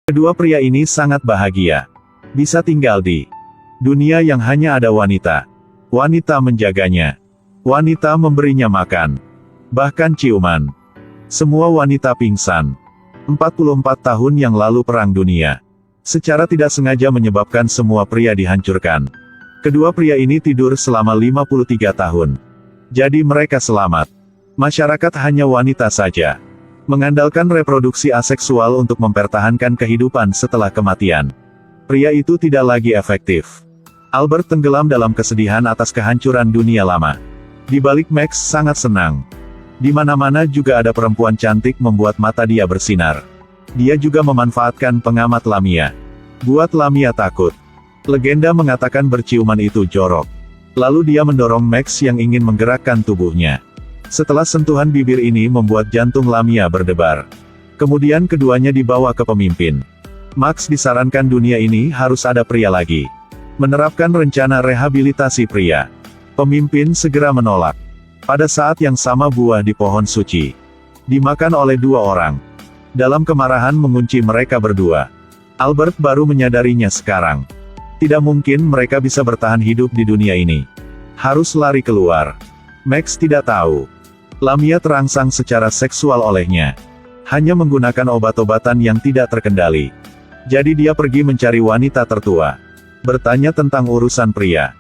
Kedua pria ini sangat bahagia. Bisa tinggal di dunia yang hanya ada wanita. Wanita menjaganya. Wanita memberinya makan. Bahkan ciuman. Semua wanita pingsan. 44 tahun yang lalu Perang Dunia secara tidak sengaja menyebabkan semua pria dihancurkan. Kedua pria ini tidur selama 53 tahun. Jadi mereka selamat. Masyarakat hanya wanita saja. Mengandalkan reproduksi aseksual untuk mempertahankan kehidupan setelah kematian. Pria itu tidak lagi efektif. Albert tenggelam dalam kesedihan atas kehancuran dunia lama. Di balik Max sangat senang. Di mana-mana juga ada perempuan cantik membuat mata dia bersinar. Dia juga memanfaatkan pengamat Lamia. Buat Lamia takut. Legenda mengatakan berciuman itu jorok. Lalu dia mendorong Max yang ingin menggerakkan tubuhnya. Setelah sentuhan bibir ini membuat jantung Lamia berdebar. Kemudian keduanya dibawa ke pemimpin. Max disarankan dunia ini harus ada pria lagi. Menerapkan rencana rehabilitasi pria. Pemimpin segera menolak. Pada saat yang sama buah di pohon suci dimakan oleh dua orang. Dalam kemarahan mengunci mereka berdua. Albert baru menyadarinya sekarang. Tidak mungkin mereka bisa bertahan hidup di dunia ini. Harus lari keluar. Max tidak tahu. Lamia terangsang secara seksual olehnya. Hanya menggunakan obat-obatan yang tidak terkendali. Jadi dia pergi mencari wanita tertua. Bertanya tentang urusan pria.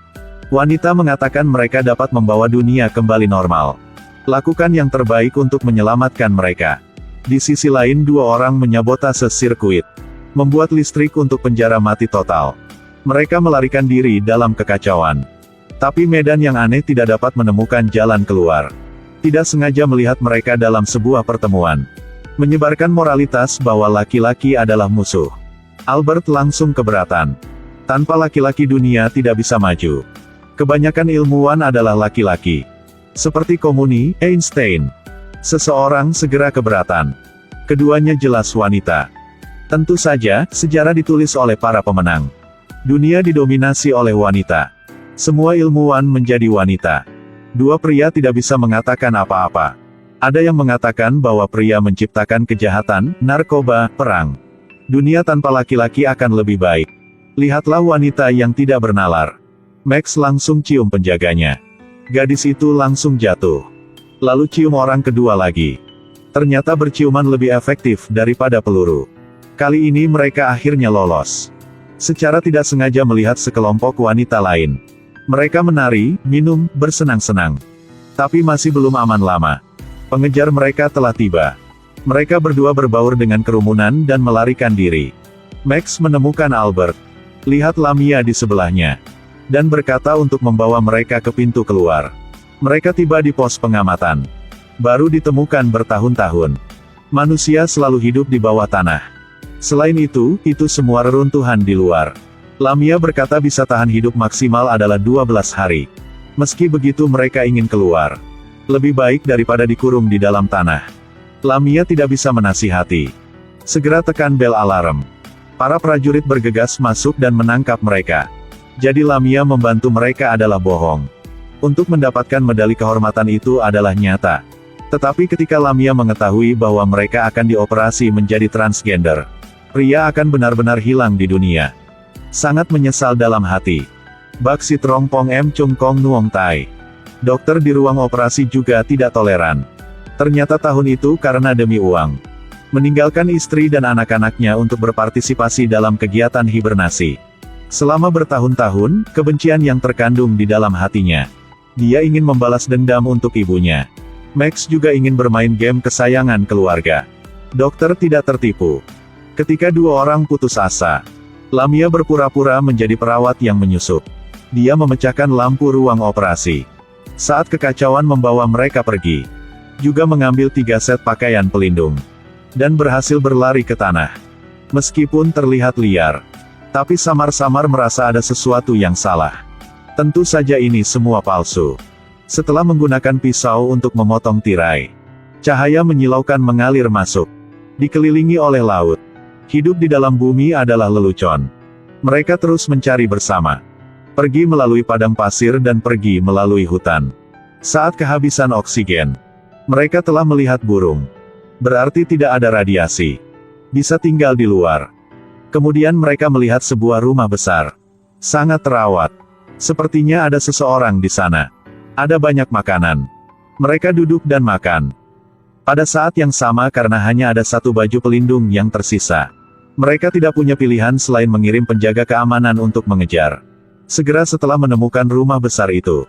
Wanita mengatakan mereka dapat membawa dunia kembali normal. Lakukan yang terbaik untuk menyelamatkan mereka. Di sisi lain dua orang menyabotase sirkuit. Membuat listrik untuk penjara mati total. Mereka melarikan diri dalam kekacauan. Tapi medan yang aneh tidak dapat menemukan jalan keluar. Tidak sengaja melihat mereka dalam sebuah pertemuan. Menyebarkan moralitas bahwa laki-laki adalah musuh. Albert langsung keberatan. Tanpa laki-laki dunia tidak bisa maju. Kebanyakan ilmuwan adalah laki-laki. Seperti Komuni, Einstein. Seseorang segera keberatan. Keduanya jelas wanita. Tentu saja, sejarah ditulis oleh para pemenang. Dunia didominasi oleh wanita. Semua ilmuwan menjadi wanita. Dua pria tidak bisa mengatakan apa-apa. Ada yang mengatakan bahwa pria menciptakan kejahatan, narkoba, perang. Dunia tanpa laki-laki akan lebih baik. Lihatlah wanita yang tidak bernalar. Max langsung cium penjaganya. Gadis itu langsung jatuh. Lalu cium orang kedua lagi. Ternyata berciuman lebih efektif daripada peluru. Kali ini mereka akhirnya lolos. Secara tidak sengaja melihat sekelompok wanita lain. Mereka menari, minum, bersenang-senang. Tapi masih belum aman lama. Pengejar mereka telah tiba. Mereka berdua berbaur dengan kerumunan dan melarikan diri. Max menemukan Albert. Lihat Lamia di sebelahnya. Dan berkata untuk membawa mereka ke pintu keluar. Mereka tiba di pos pengamatan. Baru ditemukan bertahun-tahun. Manusia selalu hidup di bawah tanah. Selain itu semua reruntuhan di luar. Lamia berkata bisa tahan hidup maksimal adalah 12 hari. Meski begitu mereka ingin keluar. Lebih baik daripada dikurung di dalam tanah. Lamia tidak bisa menasihati. Segera tekan bel alarm. Para prajurit bergegas masuk dan menangkap mereka. Jadi Lamia membantu mereka adalah bohong. Untuk mendapatkan medali kehormatan itu adalah nyata. Tetapi ketika Lamia mengetahui bahwa mereka akan dioperasi menjadi transgender, pria akan benar-benar hilang di dunia. Sangat menyesal dalam hati. Bak Sitrong Pong M Chung Kong Nuong Tai. Dokter di ruang operasi juga tidak toleran. Ternyata tahun itu karena demi uang. Meninggalkan istri dan anak-anaknya untuk berpartisipasi dalam kegiatan hibernasi. Selama bertahun-tahun, kebencian yang terkandung di dalam hatinya. Dia ingin membalas dendam untuk ibunya. Max juga ingin bermain game kesayangan keluarga. Dokter tidak tertipu. Ketika dua orang putus asa, Lamia berpura-pura menjadi perawat yang menyusup. Dia memecahkan lampu ruang operasi. Saat kekacauan membawa mereka pergi. Juga mengambil 3 set pakaian pelindung. Dan berhasil berlari ke tanah. Meskipun terlihat liar. Tapi samar-samar merasa ada sesuatu yang salah. Tentu saja ini semua palsu. Setelah menggunakan pisau untuk memotong tirai, cahaya menyilaukan mengalir masuk. Dikelilingi oleh laut. Hidup di dalam bumi adalah lelucon. Mereka terus mencari bersama. Pergi melalui padang pasir dan pergi melalui hutan. Saat kehabisan oksigen, mereka telah melihat burung. Berarti tidak ada radiasi. Bisa tinggal di luar. Kemudian mereka melihat sebuah rumah besar. Sangat terawat. Sepertinya ada seseorang di sana. Ada banyak makanan. Mereka duduk dan makan. Pada saat yang sama karena hanya ada satu baju pelindung yang tersisa. Mereka tidak punya pilihan selain mengirim penjaga keamanan untuk mengejar. Segera setelah menemukan rumah besar itu.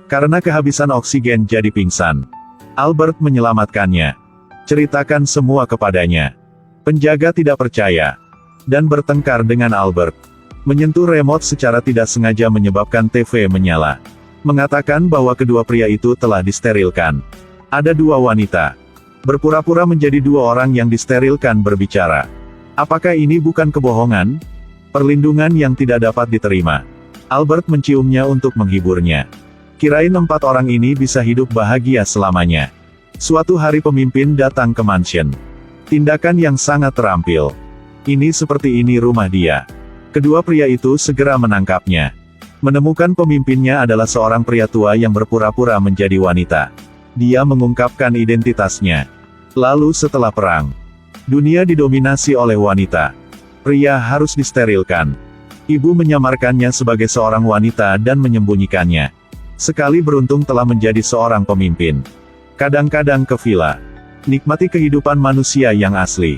Karena kehabisan oksigen jadi pingsan. Albert menyelamatkannya. Ceritakan semua kepadanya. Penjaga tidak percaya. Dan bertengkar dengan Albert. Menyentuh remote secara tidak sengaja menyebabkan TV menyala. Mengatakan bahwa kedua pria itu telah disterilkan. Ada dua wanita. Berpura-pura menjadi dua orang yang disterilkan berbicara. Apakah ini bukan kebohongan? Perlindungan yang tidak dapat diterima. Albert menciumnya untuk menghiburnya. Kirain 4 orang ini bisa hidup bahagia selamanya. Suatu hari pemimpin datang ke mansion. Tindakan yang sangat terampil. Ini seperti ini rumah dia. Kedua pria itu segera menangkapnya. Menemukan pemimpinnya adalah seorang pria tua yang berpura-pura menjadi wanita. Dia mengungkapkan identitasnya. Lalu setelah perang, dunia didominasi oleh wanita. Pria harus disterilkan. Ibu menyamarkannya sebagai seorang wanita dan menyembunyikannya. Sekali beruntung telah menjadi seorang pemimpin. Kadang-kadang ke villa. Nikmati kehidupan manusia yang asli.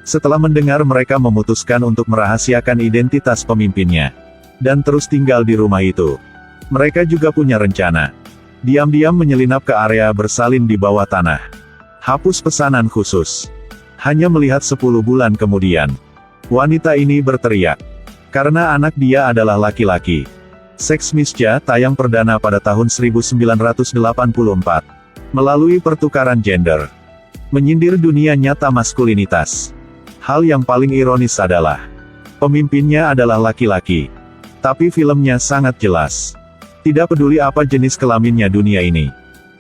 Setelah mendengar mereka memutuskan untuk merahasiakan identitas pemimpinnya. Dan terus tinggal di rumah itu. Mereka juga punya rencana. Diam-diam menyelinap ke area bersalin di bawah tanah. Hapus pesanan khusus. Hanya melihat 10 bulan kemudian. Wanita ini berteriak. Karena anak dia adalah laki-laki. Seks Misja tayang perdana pada tahun 1984. Melalui pertukaran gender. Menyindir dunia nyata maskulinitas. Hal yang paling ironis adalah, pemimpinnya adalah laki-laki. Tapi filmnya sangat jelas. Tidak peduli apa jenis kelaminnya dunia ini.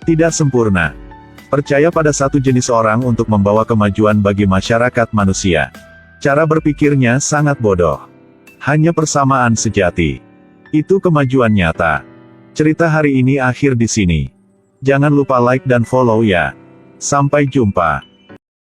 Tidak sempurna. Percaya pada satu jenis orang untuk membawa kemajuan bagi masyarakat manusia. Cara berpikirnya sangat bodoh. Hanya persamaan sejati. Itu kemajuan nyata. Cerita hari ini akhir di sini. Jangan lupa like dan follow ya. Sampai jumpa.